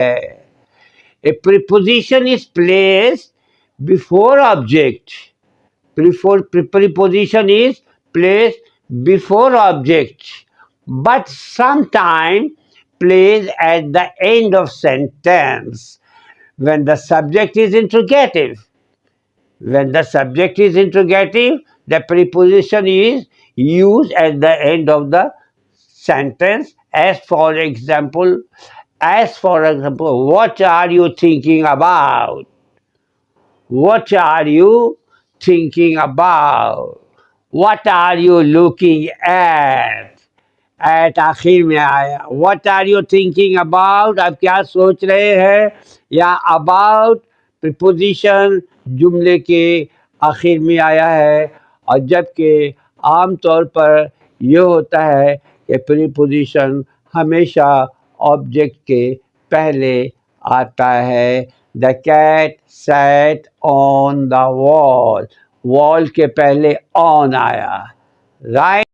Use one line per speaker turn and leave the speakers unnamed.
A preposition is placed before object. Preposition is placed before object, but sometimes placed at the end of sentence when the subject is interrogative. When the subject is interrogative, the preposition is used at the end of the sentence. As for example, what are you thinking about? What are you thinking about? What are you looking at? At आखिर में आया. What are you thinking about? आप क्या सोच रहे हैं? या about preposition जुमले के आखिर में आया है. और जबकि आमतौर पर यह होता है कि preposition हमेशा ऑब्जेक्ट के पहले आता है. The cat sat on the wall. Wall के पहले on आया. Right?